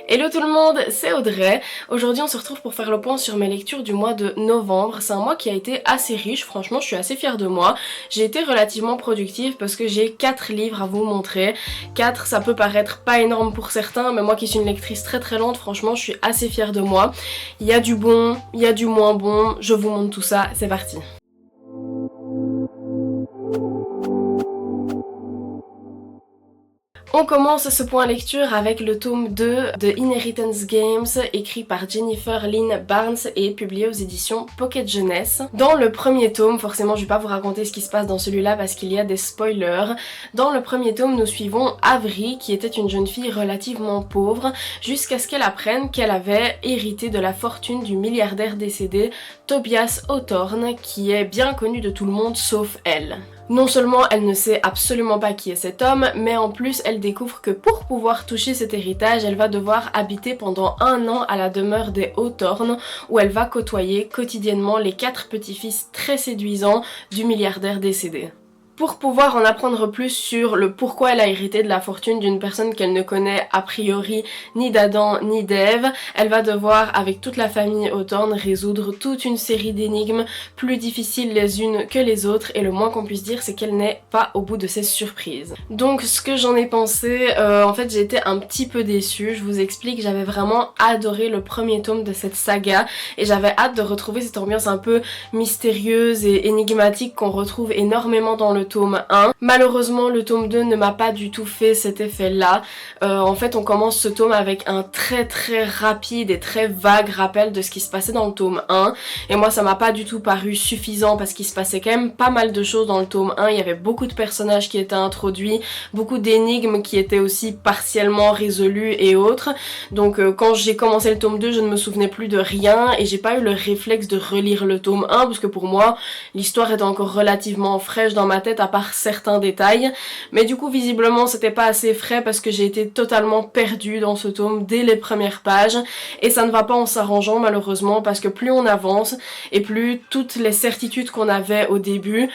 Hello tout le monde, c'est Audrey. Aujourd'hui on se retrouve pour faire le point sur mes lectures du mois de novembre. C'est un mois qui a été assez riche, franchement je suis assez fière de moi. J'ai été relativement productive parce que j'ai 4 livres à vous montrer. 4 ça peut paraître pas énorme pour certains, mais moi qui suis une lectrice très lente, franchement je suis assez fière de moi. Il y a du bon, il y a du moins bon, je vous montre tout ça, c'est parti. On commence ce point lecture avec le tome 2 de Inheritance Games, écrit par Jennifer Lynn Barnes et publié aux éditions Pocket Jeunesse. Dans le premier tome, forcément je vais pas vous raconter ce qui se passe dans celui-là parce qu'il y a des spoilers. Dans le premier tome, nous suivons Avery, qui était une jeune fille relativement pauvre, jusqu'à ce qu'elle apprenne qu'elle avait hérité de la fortune du milliardaire décédé Tobias Hawthorne, qui est bien connu de tout le monde sauf elle. Non seulement elle ne sait absolument pas qui est cet homme, mais en plus elle découvre que pour pouvoir toucher cet héritage, elle va devoir habiter pendant 1 an à la demeure des Hawthorne, où elle va côtoyer quotidiennement les 4 petits-fils très séduisants du milliardaire décédé. Pour pouvoir en apprendre plus sur le pourquoi elle a hérité de la fortune d'une personne qu'elle ne connaît a priori ni d'Adam ni d'Ève, elle va devoir, avec toute la famille Hawthorne, résoudre toute une série d'énigmes plus difficiles les unes que les autres, et le moins qu'on puisse dire c'est qu'elle n'est pas au bout de ses surprises. Donc ce que j'en ai pensé, en fait j'ai été un petit peu déçue, je vous explique, j'avais vraiment adoré le premier tome de cette saga et j'avais hâte de retrouver cette ambiance un peu mystérieuse et énigmatique qu'on retrouve énormément dans le tome 1. Malheureusement le tome 2 ne m'a pas du tout fait cet effet là. En fait on commence ce tome avec un très rapide et très vague rappel de ce qui se passait dans le tome 1 et moi ça m'a pas du tout paru suffisant parce qu'il se passait quand même pas mal de choses dans le tome 1. Il y avait beaucoup de personnages qui étaient introduits, beaucoup d'énigmes qui étaient aussi partiellement résolues et autres. Donc quand j'ai commencé le tome 2 je ne me souvenais plus de rien et j'ai pas eu le réflexe de relire le tome 1 parce que pour moi l'histoire était encore relativement fraîche dans ma tête à part certains détails, mais du coup visiblement c'était pas assez frais parce que j'ai été totalement perdue dans ce tome dès les premières pages et ça ne va pas en s'arrangeant malheureusement parce que plus on avance et plus toutes les certitudes qu'on avait au début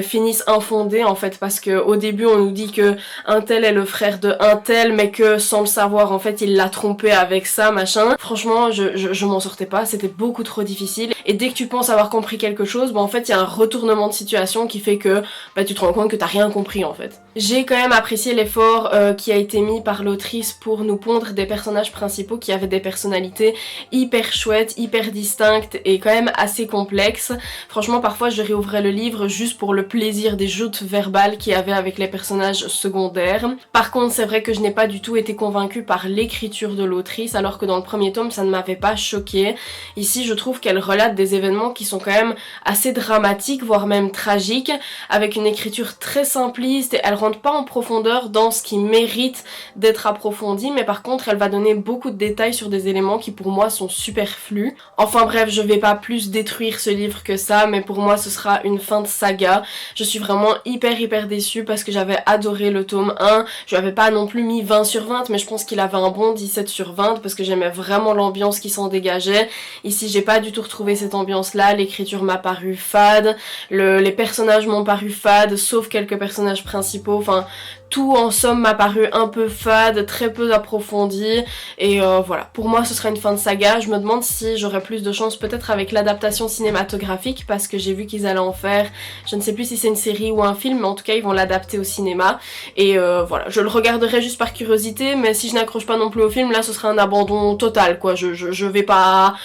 finissent infondées en fait, parce que au début on nous dit que un tel est le frère de un tel mais que sans le savoir en fait il l'a trompé avec ça machin. Franchement je m'en sortais pas, c'était beaucoup trop difficile et dès que tu penses avoir compris quelque chose, en fait il y a un retournement de situation qui fait que tu te rends compte que t'as rien compris en fait. J'ai quand même apprécié l'effort qui a été mis par l'autrice pour nous pondre des personnages principaux qui avaient des personnalités hyper chouettes, hyper distinctes et quand même assez complexes. Franchement parfois je réouvrais le livre juste pour le plaisir des joutes verbales qu'il y avait avec les personnages secondaires. Par contre c'est vrai que je n'ai pas du tout été convaincue par l'écriture de l'autrice, alors que dans le premier tome ça ne m'avait pas choquée. Ici je trouve qu'elle relate des événements qui sont quand même assez dramatiques, voire même tragiques, avec une écriture très simpliste et elle rentre pas en profondeur dans ce qui mérite d'être approfondi, mais par contre elle va donner beaucoup de détails sur des éléments qui pour moi sont superflus. Enfin bref, je vais pas plus détruire ce livre que ça, mais pour moi ce sera une fin de saga. Je suis vraiment hyper déçue parce que j'avais adoré le tome 1, je lui avais pas non plus mis 20 sur 20, mais je pense qu'il avait un bon 17 sur 20 parce que j'aimais vraiment l'ambiance qui s'en dégageait. Ici j'ai pas du tout retrouvé cette ambiance là, l'écriture m'a paru fade, les personnages m'ont paru fade, sauf quelques personnages principaux, enfin tout en somme m'a paru un peu fade, très peu approfondi et voilà, pour moi ce sera une fin de saga. Je me demande si j'aurai plus de chance peut-être avec l'adaptation cinématographique parce que j'ai vu qu'ils allaient en faire, je ne sais plus si c'est une série ou un film, mais en tout cas ils vont l'adapter au cinéma et voilà, je le regarderai juste par curiosité, mais si je n'accroche pas non plus au film, là ce sera un abandon total quoi, je vais pas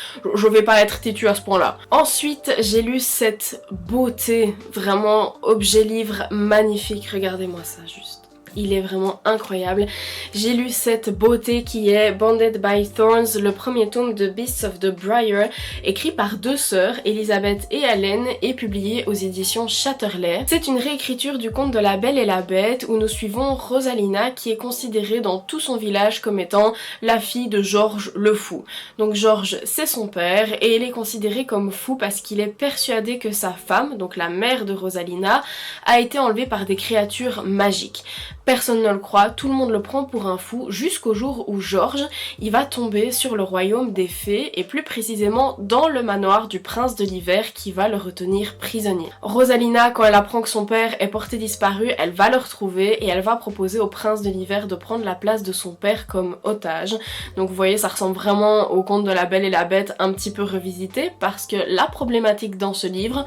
être têtue à ce point là. Ensuite j'ai lu cette beauté, vraiment objet livre magnifique, regardez-moi ça juste. Il est vraiment incroyable. J'ai lu cette beauté qui est Bounded by Thorns, le premier tome de Beasts of the Briar, écrit par 2 sœurs, Elisabeth et Hélène, et publié aux éditions Chatterley. C'est une réécriture du conte de la Belle et la Bête où nous suivons Rosalina qui est considérée dans tout son village comme étant la fille de Georges le Fou. Donc Georges c'est son père et il est considéré comme fou parce qu'il est persuadé que sa femme, donc la mère de Rosalina, a été enlevée par des créatures magiques. Personne ne le croit, tout le monde le prend pour un fou, jusqu'au jour où George, il va tomber sur le royaume des fées, et plus précisément dans le manoir du prince de l'hiver qui va le retenir prisonnier. Rosalina, quand elle apprend que son père est porté disparu, elle va le retrouver et elle va proposer au prince de l'hiver de prendre la place de son père comme otage. Donc vous voyez, ça ressemble vraiment au conte de la Belle et la Bête un petit peu revisité, parce que la problématique dans ce livre,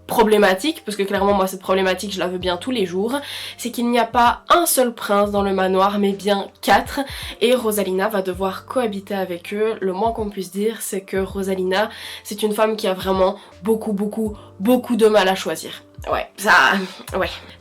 problématique, parce que clairement moi cette problématique je la veux bien tous les jours, c'est qu'il n'y a pas un seul prince dans le manoir mais bien 4, et Rosalina va devoir cohabiter avec eux. Le moins qu'on puisse dire c'est que Rosalina c'est une femme qui a vraiment beaucoup de mal à choisir. Ouais.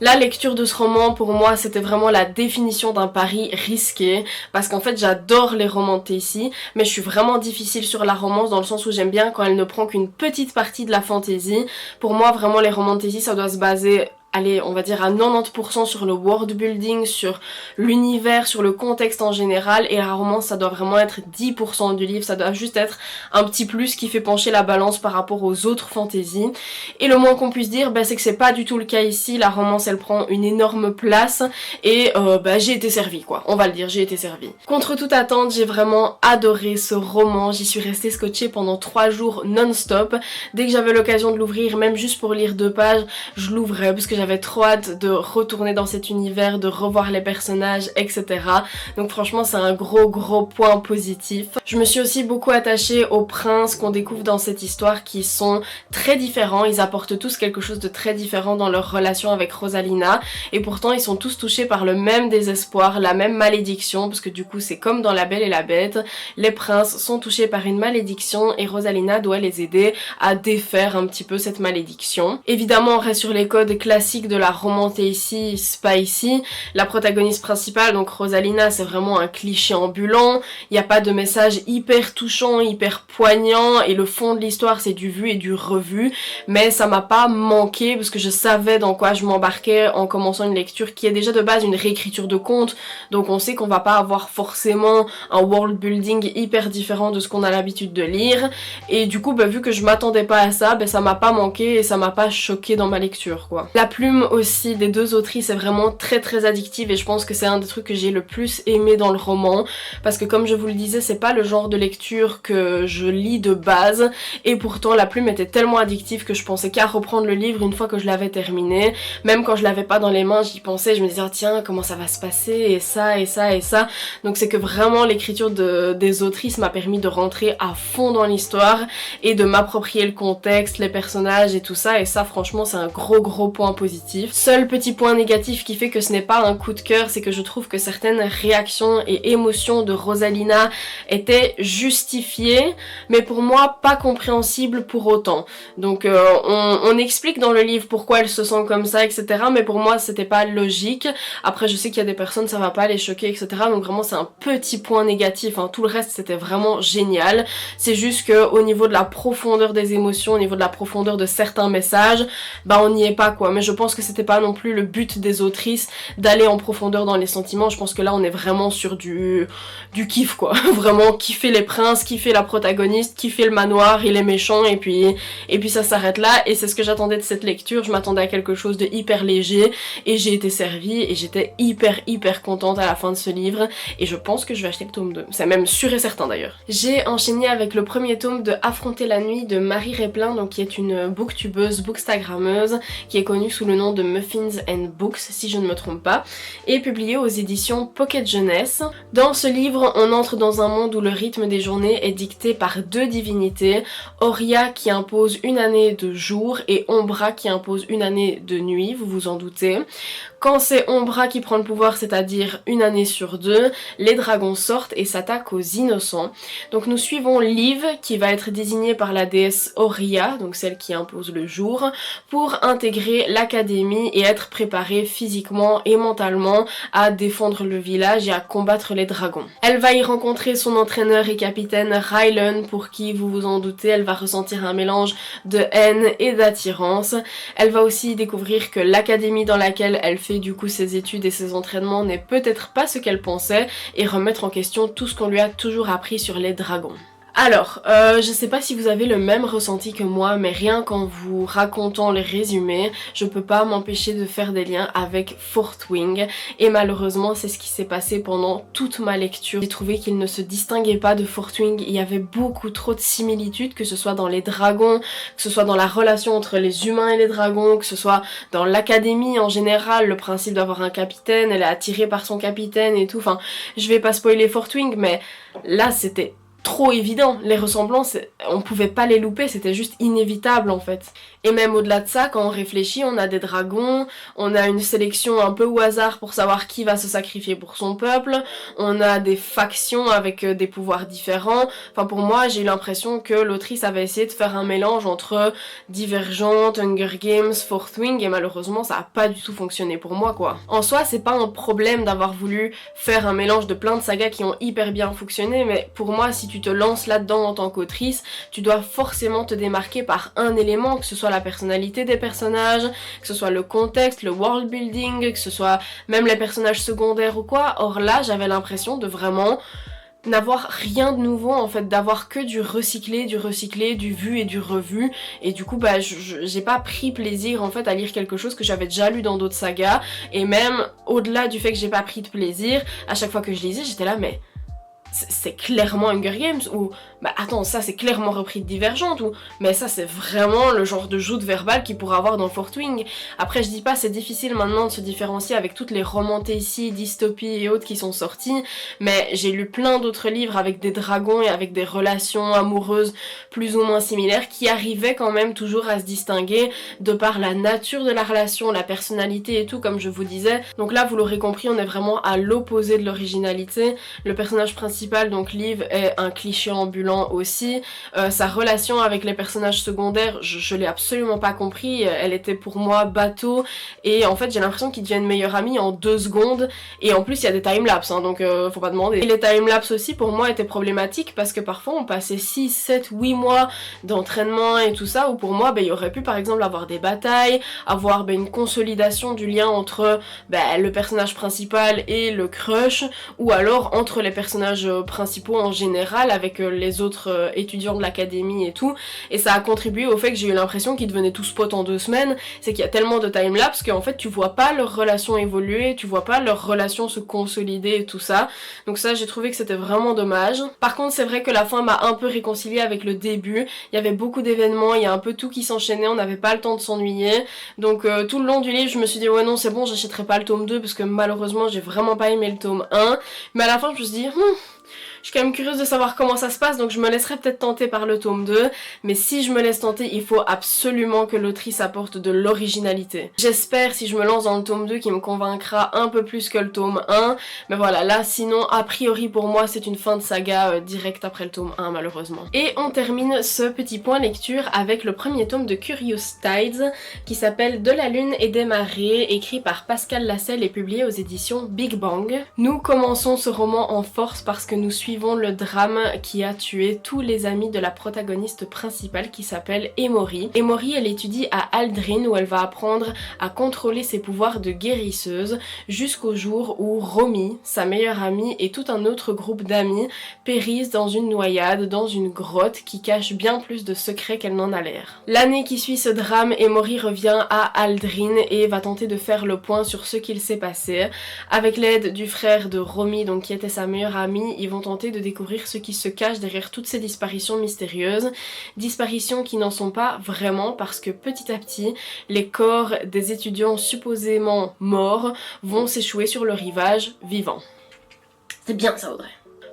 La lecture de ce roman, pour moi, c'était vraiment la définition d'un pari risqué, parce qu'en fait, j'adore les romans de Tacy, mais je suis vraiment difficile sur la romance dans le sens où j'aime bien quand elle ne prend qu'une petite partie de la fantasy. Pour moi, vraiment, les romans de Tacy, ça doit se baser, allez, on va dire à 90% sur le world building, sur l'univers, sur le contexte en général, et la romance ça doit vraiment être 10% du livre, ça doit juste être un petit plus qui fait pencher la balance par rapport aux autres fantaisies. Et le moins qu'on puisse dire, c'est que c'est pas du tout le cas ici, la romance elle prend une énorme place, et j'ai été servie quoi, on va le dire, j'ai été servie. Contre toute attente, j'ai vraiment adoré ce roman, j'y suis restée scotchée pendant 3 jours non-stop. Dès que j'avais l'occasion de l'ouvrir, même juste pour lire 2 pages, je l'ouvrais parce que j'avais trop hâte de retourner dans cet univers, de revoir les personnages, etc. Donc franchement c'est un gros point positif. Je me suis aussi beaucoup attachée aux princes qu'on découvre dans cette histoire qui sont très différents, ils apportent tous quelque chose de très différent dans leur relation avec Rosalina, et pourtant ils sont tous touchés par le même désespoir, la même malédiction, parce que du coup c'est comme dans La Belle et la Bête, les princes sont touchés par une malédiction et Rosalina doit les aider à défaire un petit peu cette malédiction. Évidemment on reste sur les codes classiques de la romance ici, spicy. La protagoniste principale, donc Rosalina, c'est vraiment un cliché ambulant, il n'y a pas de message hyper touchant, hyper poignant, et le fond de l'histoire c'est du vu et du revu, mais ça m'a pas manqué parce que je savais dans quoi je m'embarquais en commençant une lecture qui est déjà de base une réécriture de conte, donc on sait qu'on va pas avoir forcément un world building hyper différent de ce qu'on a l'habitude de lire, et du coup vu que je m'attendais pas à ça, ça m'a pas manqué et ça m'a pas choqué dans ma lecture quoi. La plume aussi des 2 autrices est vraiment très addictive, et je pense que c'est un des trucs que j'ai le plus aimé dans le roman, parce que comme je vous le disais, c'est pas le genre de lecture que je lis de base, et pourtant la plume était tellement addictive que je pensais qu'à reprendre le livre une fois que je l'avais terminé. Même quand je l'avais pas dans les mains, j'y pensais, je me disais tiens comment ça va se passer, et ça. Donc c'est que vraiment l'écriture des autrices m'a permis de rentrer à fond dans l'histoire et de m'approprier le contexte, les personnages et tout ça, et ça franchement c'est un gros point positif. Seul petit point négatif qui fait que ce n'est pas un coup de cœur, c'est que je trouve que certaines réactions et émotions de Rosalina étaient justifiées, mais pour moi pas compréhensibles pour autant. Donc on explique dans le livre pourquoi elle se sent comme ça, etc. Mais pour moi c'était pas logique. Après je sais qu'il y a des personnes ça va pas les choquer, etc. Donc vraiment c'est un petit point négatif, hein. Tout le reste c'était vraiment génial. C'est juste que au niveau de la profondeur des émotions, au niveau de la profondeur de certains messages, on n'y est pas quoi. Mais je pense que c'était pas non plus le but des autrices d'aller en profondeur dans les sentiments. Je pense que là on est vraiment sur du kiff quoi. Vraiment kiffer les princes, kiffer la protagoniste, kiffer le manoir et les méchants, et puis ça s'arrête là, et c'est ce que j'attendais de cette lecture. Je m'attendais à quelque chose de hyper léger et j'ai été servie et j'étais hyper contente à la fin de ce livre, et je pense que je vais acheter le tome 2. C'est même sûr et certain d'ailleurs. J'ai enchaîné avec le premier tome de Affronter la nuit de Marie Replin, donc qui est une booktubeuse, bookstagrammeuse, qui est connue sous le nom de Muffins and Books si je ne me trompe pas, et publié aux éditions Pocket Jeunesse. Dans ce livre, on entre dans un monde où le rythme des journées est dicté par 2 divinités, Auria qui impose une année de jour et Ombra qui impose une année de nuit, vous vous en doutez. Quand c'est Ombra qui prend le pouvoir, c'est-à-dire une année sur 2, les dragons sortent et s'attaquent aux innocents. Donc nous suivons Liv qui va être désignée par la déesse Auria, donc celle qui impose le jour, pour intégrer l'académie et être préparée physiquement et mentalement à défendre le village et à combattre les dragons. Elle va y rencontrer son entraîneur et capitaine Rylan, pour qui, vous vous en doutez, elle va ressentir un mélange de haine et d'attirance. Elle va aussi découvrir que l'académie dans laquelle elle fait du coup ses études et ses entraînements n'est peut-être pas ce qu'elle pensait, et remettre en question tout ce qu'on lui a toujours appris sur les dragons. Alors, je sais pas si vous avez le même ressenti que moi, mais rien qu'en vous racontant les résumés, je peux pas m'empêcher de faire des liens avec Fourth Wing, et malheureusement c'est ce qui s'est passé pendant toute ma lecture. J'ai trouvé qu'il ne se distinguait pas de Fourth Wing, il y avait beaucoup trop de similitudes, que ce soit dans les dragons, que ce soit dans la relation entre les humains et les dragons, que ce soit dans l'académie en général, le principe d'avoir un capitaine, elle est attirée par son capitaine et tout, enfin je vais pas spoiler Fourth Wing, mais là c'était trop évident, les ressemblances, on pouvait pas les louper, c'était juste inévitable en fait. Et même au-delà de ça, quand on réfléchit, on a des dragons, on a une sélection un peu au hasard pour savoir qui va se sacrifier pour son peuple, on a des factions avec des pouvoirs différents. Enfin pour moi, j'ai eu l'impression que l'autrice avait essayé de faire un mélange entre Divergente, Hunger Games, Fourth Wing, et malheureusement ça a pas du tout fonctionné pour moi quoi. En soi, c'est pas un problème d'avoir voulu faire un mélange de plein de sagas qui ont hyper bien fonctionné, mais pour moi, si tu te lances là-dedans en tant qu'autrice, tu dois forcément te démarquer par un élément, que ce soit la personnalité des personnages, que ce soit le contexte, le world building, que ce soit même les personnages secondaires ou quoi. Or là, j'avais l'impression de vraiment n'avoir rien de nouveau en fait, d'avoir que du recyclé, du vu et du revu, et du coup bah j'ai pas pris plaisir en fait à lire quelque chose que j'avais déjà lu dans d'autres sagas, et même au-delà du fait que j'ai pas pris de plaisir, à chaque fois que je lisais j'étais là mais c'est clairement Hunger Games, ou bah attends, ça c'est clairement repris de Divergente, ou mais ça c'est vraiment le genre de joute verbale qu'il pourrait avoir dans Fourth Wing. Après je dis pas, c'est difficile maintenant de se différencier avec toutes les romantécies, dystopies et autres qui sont sortis, mais j'ai lu plein d'autres livres avec des dragons et avec des relations amoureuses plus ou moins similaires qui arrivaient quand même toujours à se distinguer de par la nature de la relation, la personnalité et tout comme je vous disais. Donc là vous l'aurez compris, on est vraiment à l'opposé de l'originalité. Le personnage principal, donc Liv, est un cliché ambulant aussi. Sa relation avec les personnages secondaires, je l'ai absolument pas compris. Elle était pour moi bateau, et en fait j'ai l'impression qu'ils deviennent meilleurs amis en 2 secondes, et en plus il y a des timelapses, hein, donc faut pas demander. Et les timelapses aussi pour moi étaient problématiques parce que parfois on passait 6, 7, 8 mois d'entraînement et tout ça, où pour moi il y aurait pu par exemple avoir des batailles, avoir une consolidation du lien entre le personnage principal et le crush, ou alors entre les personnages principaux en général avec les autres étudiants de l'académie et tout, et ça a contribué au fait que j'ai eu l'impression qu'ils devenaient tous potes en 2 semaines. C'est qu'il y a tellement de timelapse qu'en fait tu vois pas leur relation évoluer, tu vois pas leur relation se consolider et tout ça, donc ça j'ai trouvé que c'était vraiment dommage. Par contre c'est vrai que la fin m'a un peu réconciliée avec le début, il y avait beaucoup d'événements, il y a un peu tout qui s'enchaînait, on n'avait pas le temps de s'ennuyer, donc tout le long du livre je me suis dit ouais non c'est bon, j'achèterai pas le tome 2 parce que malheureusement j'ai vraiment pas aimé le tome 1, mais à la fin je me suis dit je suis quand même curieuse de savoir comment ça se passe, donc je me laisserai peut-être tenter par le tome 2, mais si je me laisse tenter, il faut absolument que l'autrice apporte de l'originalité. J'espère, si je me lance dans le tome 2, qu'il me convaincra un peu plus que le tome 1, mais voilà, là sinon, a priori pour moi, c'est une fin de saga direct après le tome 1 malheureusement. Et on termine ce petit point lecture avec le premier tome de Curious Tides, qui s'appelle De la lune et des marées, écrit par Pascal Lascelles et publié aux éditions Big Bang. Nous commençons ce roman en force parce que nous suivons le drame qui a tué tous les amis de la protagoniste principale qui s'appelle Emory. Emory, elle étudie à Aldrin où elle va apprendre à contrôler ses pouvoirs de guérisseuse jusqu'au jour où Romy, sa meilleure amie, et tout un autre groupe d'amis périssent dans une noyade dans une grotte qui cache bien plus de secrets qu'elle n'en a l'air. L'année qui suit ce drame, Emory revient à Aldrin et va tenter de faire le point sur ce qu'il s'est passé. Avec l'aide du frère de Romy, donc qui était sa meilleure amie, ils vont tenter de découvrir ce qui se cache derrière toutes ces disparitions mystérieuses. Disparitions qui n'en sont pas vraiment parce que petit à petit, les corps des étudiants supposément morts vont s'échouer sur le rivage vivant. C'est bien ça Audrey.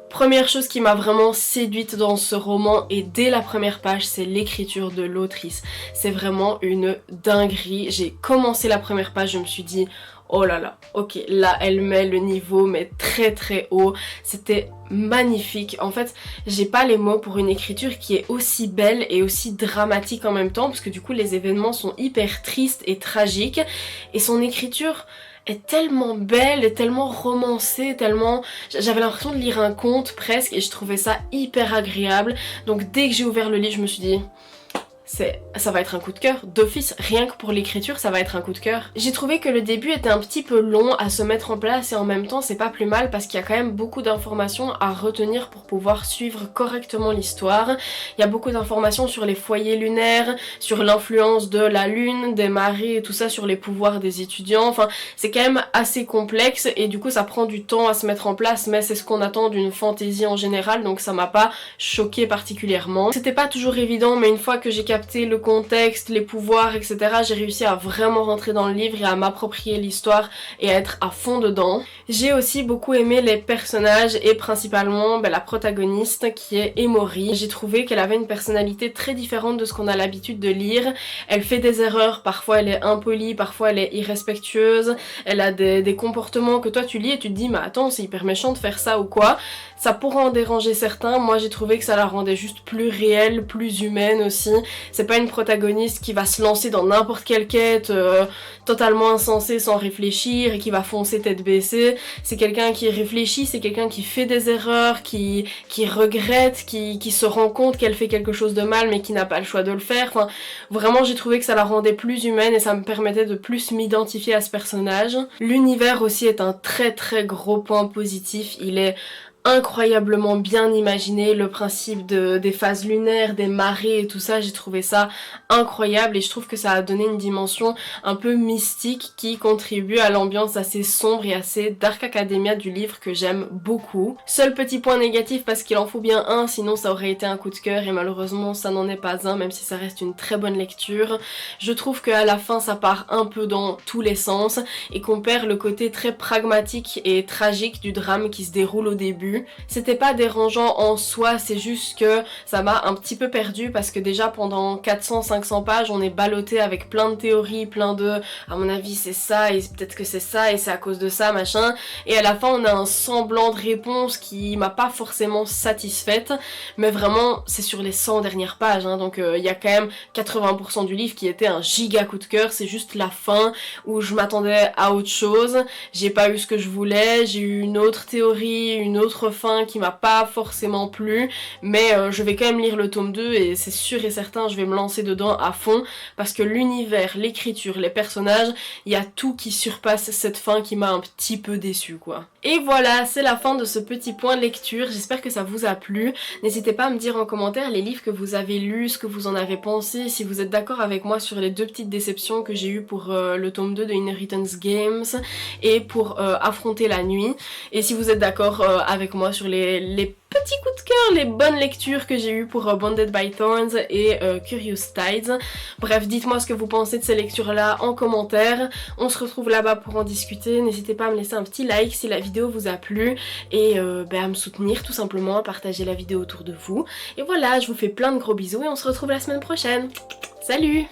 Première chose qui m'a vraiment séduite dans ce roman, et dès la première page, c'est l'écriture de l'autrice. C'est vraiment une dinguerie. J'ai commencé la première page, je me suis dit oh là là, ok, là elle met le niveau mais très très haut, c'était magnifique. En fait, j'ai pas les mots pour une écriture qui est aussi belle et aussi dramatique en même temps, parce que du coup les événements sont hyper tristes et tragiques, et son écriture est tellement belle et tellement romancée, tellement... J'avais l'impression de lire un conte presque, et je trouvais ça hyper agréable. Donc dès que j'ai ouvert le livre, je me suis dit... ça va être un coup de cœur d'office, rien que pour l'écriture ça va être un coup de cœur. J'ai trouvé que le début était un petit peu long à se mettre en place et en même temps c'est pas plus mal parce qu'il y a quand même beaucoup d'informations à retenir pour pouvoir suivre correctement l'histoire. Il y a beaucoup d'informations sur les foyers lunaires, sur l'influence de la lune, des marées et tout ça, sur les pouvoirs des étudiants, enfin c'est quand même assez complexe et du coup ça prend du temps à se mettre en place, mais c'est ce qu'on attend d'une fantasy en général, donc ça m'a pas choqué particulièrement. C'était pas toujours évident, mais une fois que j'ai capté le contexte, les pouvoirs, etc., j'ai réussi à vraiment rentrer dans le livre et à m'approprier l'histoire et à être à fond dedans. J'ai aussi beaucoup aimé les personnages et principalement la protagoniste qui est Emori. J'ai trouvé qu'elle avait une personnalité très différente de ce qu'on a l'habitude de lire. Elle fait des erreurs, parfois elle est impolie, parfois elle est irrespectueuse, elle a des comportements que toi tu lis et tu te dis mais attends c'est hyper méchant de faire ça ou quoi. Ça pourrait en déranger certains, moi j'ai trouvé que ça la rendait juste plus réelle, plus humaine aussi. C'est pas une protagoniste qui va se lancer dans n'importe quelle quête totalement insensée sans réfléchir et qui va foncer tête baissée. C'est quelqu'un qui réfléchit, c'est quelqu'un qui fait des erreurs, qui regrette, qui se rend compte qu'elle fait quelque chose de mal mais qui n'a pas le choix de le faire. Enfin, vraiment j'ai trouvé que ça la rendait plus humaine et ça me permettait de plus m'identifier à ce personnage. L'univers aussi est un très très gros point positif, il est incroyablement bien imaginé, le principe des phases lunaires, des marées et tout ça, j'ai trouvé ça incroyable et je trouve que ça a donné une dimension un peu mystique qui contribue à l'ambiance assez sombre et assez dark academia du livre que j'aime beaucoup. Seul petit point négatif parce qu'il en faut bien un, sinon ça aurait été un coup de cœur et malheureusement ça n'en est pas un, même si ça reste une très bonne lecture. Je trouve qu'à la fin ça part un peu dans tous les sens et qu'on perd le côté très pragmatique et tragique du drame qui se déroule au début. C'était pas dérangeant en soi, c'est juste que ça m'a un petit peu perdu parce que déjà pendant 400-500 pages on est ballotté avec plein de théories, plein de à mon avis c'est ça et peut-être que c'est ça et c'est à cause de ça machin, et à la fin on a un semblant de réponse qui m'a pas forcément satisfaite, mais vraiment c'est sur les 100 dernières pages hein, donc il y a quand même 80% du livre qui était un giga coup de cœur. C'est juste la fin où je m'attendais à autre chose, j'ai pas eu ce que je voulais, j'ai eu une autre théorie, une autre fin qui m'a pas forcément plu, mais je vais quand même lire le tome 2 et c'est sûr et certain je vais me lancer dedans à fond parce que l'univers, l'écriture, les personnages, il y a tout qui surpasse cette fin qui m'a un petit peu déçue quoi. Et voilà, c'est la fin de ce petit point de lecture, j'espère que ça vous a plu. N'hésitez pas à me dire en commentaire les livres que vous avez lus, ce que vous en avez pensé, si vous êtes d'accord avec moi sur les deux petites déceptions que j'ai eues pour le tome 2 de Inheritance Games et pour Affronter la nuit, et si vous êtes d'accord avec moi sur les petits coups de cœur, les bonnes lectures que j'ai eues pour Bonded by Thorns et Curious Tides. Bref, dites-moi ce que vous pensez de ces lectures-là en commentaire. On se retrouve là-bas pour en discuter. N'hésitez pas à me laisser un petit like si la vidéo vous a plu et à me soutenir tout simplement, à partager la vidéo autour de vous. Et voilà, je vous fais plein de gros bisous et on se retrouve la semaine prochaine. Salut!